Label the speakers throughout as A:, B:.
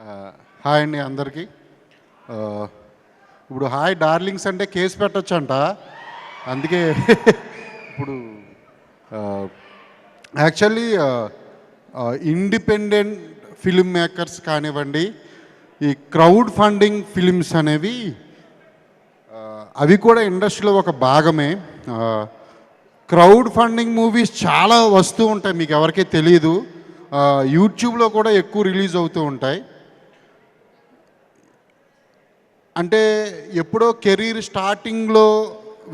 A: ఆ, హాయ్ అండి అందరికీ. ఆ, ఇప్పుడు హాయ్ డార్లింగ్స్ అంటే కేసు పెట్టొచ్చంట. అందుకే ఇప్పుడు యాక్చువల్లీ ఇండిపెండెంట్ ఫిల్మ్ మేకర్స్ కానివ్వండి, ఈ క్రౌడ్ ఫండింగ్ ఫిలిమ్స్ అనేవి అవి కూడా ఇండస్ట్రీలో ఒక భాగమే. క్రౌడ్ ఫండింగ్ మూవీస్ చాలా వస్తూ ఉంటాయి, మీకు ఎవరికీ తెలియదు. యూట్యూబ్లో కూడా ఎక్కువ రిలీజ్ అవుతూ ఉంటాయి. అంటే ఎప్పుడో కెరీర్ స్టార్టింగ్లో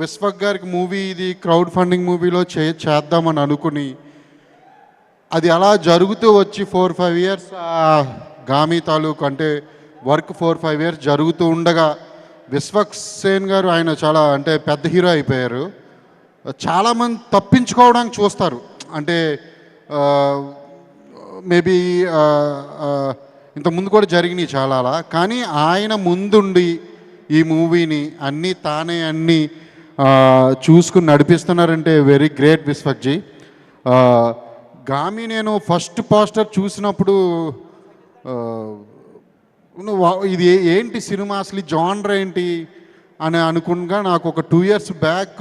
A: విశ్వక్ గారికి మూవీ ఇది క్రౌడ్ ఫండింగ్ మూవీలో చేద్దామని అనుకుని అది అలా జరుగుతూ వచ్చి 4-5 ఇయర్స్ గామి తాలూకు అంటే వర్క్ 4-5 ఇయర్స్ జరుగుతూ ఉండగా విశ్వక్ సేన్ గారు ఆయన చాలా అంటే పెద్ద హీరో అయిపోయారు. చాలామంది తప్పించుకోవడానికి చూస్తారు, అంటే మేబీ ఇంతకుముందు కూడా జరిగినాయి చాలా అలా. కానీ ఆయన ముందుండి ఈ మూవీని అన్నీ చూసుకుని నడిపిస్తున్నారంటే వెరీ గ్రేట్ విశ్వక్జీ. గామి నేను ఫస్ట్ పోస్టర్ చూసినప్పుడు ఇది ఏంటి సినిమా, అసలు జానర్ ఏంటి అని అనుకునగా నాకు ఒక 2 ఇయర్స్ బ్యాక్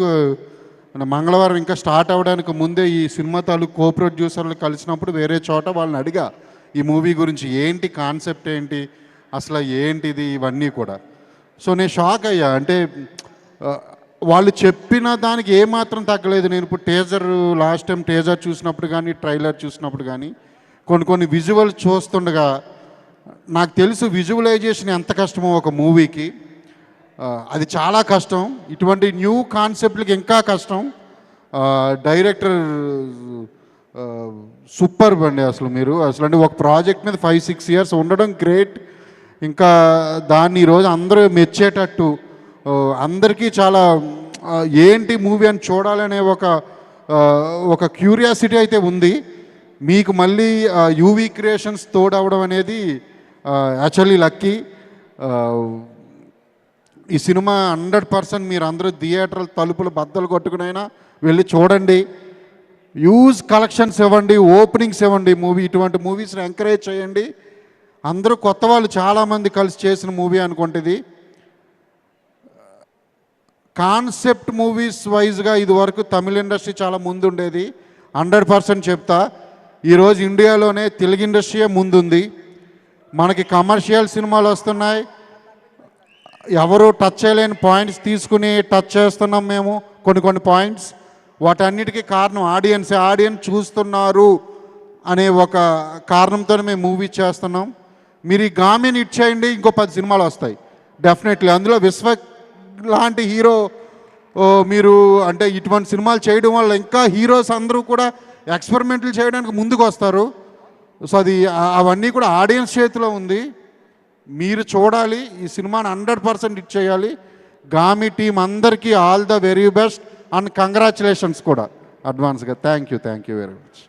A: మంగళవారం ఇంకా స్టార్ట్ అవ్వడానికి ముందే ఈ సినిమా తాలూకు కో ప్రొడ్యూసర్లు కలిసినప్పుడు వేరే చోట వాళ్ళని అడిగా ఈ మూవీ గురించి, ఏంటి కాన్సెప్ట్ ఏంటి అసలు ఏంటిది ఇవన్నీ కూడా. సో నేను షాక్ అయ్యా, అంటే వాళ్ళు చెప్పిన దానికి ఏమాత్రం తగ్గలేదు. నేను ఇప్పుడు లాస్ట్ టైం టేజర్ చూసినప్పుడు కానీ ట్రైలర్ చూసినప్పుడు కానీ కొన్ని విజువల్ చూస్తుండగా నాకు తెలుసు విజువలైజేషన్ ఎంత కష్టమో ఒక మూవీకి. అది చాలా కష్టం, ఇటువంటి న్యూ కాన్సెప్ట్లకి ఇంకా కష్టం. డైరెక్టర్ సూపర్ అండి అసలు. మీరు అసలు అంటే ఒక ప్రాజెక్ట్ మీద 5-6 ఇయర్స్ ఉండడం గ్రేట్. ఇంకా దాన్ని ఈరోజు అందరూ మెచ్చేటట్టు అందరికీ చాలా ఏంటి మూవీ అని చూడాలనే ఒక క్యూరియాసిటీ అయితే ఉంది. మీకు మళ్ళీ యూవీ క్రియేషన్స్ తోడవడం అనేది యాక్చువల్లీ లక్కీ. ఈ సినిమా 100% మీరు అందరూ థియేటర్ తలుపులు బద్దలు కొట్టుకునైనా వెళ్ళి చూడండి. యూజ్ కలెక్షన్స్ ఇవ్వండి, ఓపెనింగ్స్ ఇవ్వండి. ఇటువంటి మూవీస్ని ఎంకరేజ్ చేయండి. అందరూ కొత్త వాళ్ళు చాలామంది కలిసి చేసిన మూవీ అనుకుంటుంది. కాన్సెప్ట్ మూవీస్ వైజ్గా ఇదివరకు తమిళ ఇండస్ట్రీ చాలా ముందు ఉండేది, 100% చెప్తా. ఈరోజు ఇండియాలోనే తెలుగు ఇండస్ట్రీయే ముందుంది. మనకి కమర్షియల్ సినిమాలు వస్తున్నాయి, ఎవరు టచ్ చేయలేని పాయింట్స్ తీసుకుని టచ్ చేస్తున్నాం మేము కొన్ని పాయింట్స్. వాటన్నిటికీ కారణం ఆడియన్స్ చూస్తున్నారు అనే ఒక కారణంతో మేము మూవీ చేస్తున్నాం. మీరు ఈ గామిని ఇచ్చేయండి, ఇంకో 10 సినిమాలు వస్తాయి డెఫినెట్లీ. అందులో విశ్వక్ లాంటి హీరో మీరు అంటే ఇటువంటి సినిమాలు చేయడం వల్ల ఇంకా హీరోస్ అందరూ కూడా ఎక్స్పెరిమెంట్లు చేయడానికి ముందుకు వస్తారు. సో అవన్నీ కూడా ఆడియన్స్ చేతిలో ఉంది. మీరు చూడాలి, ఈ సినిమాని 100% ఇచ్చేయాలి. గామి టీం అందరికీ all the very best and congratulations కూడా అడ్వాన్స్గా. Thank you very much.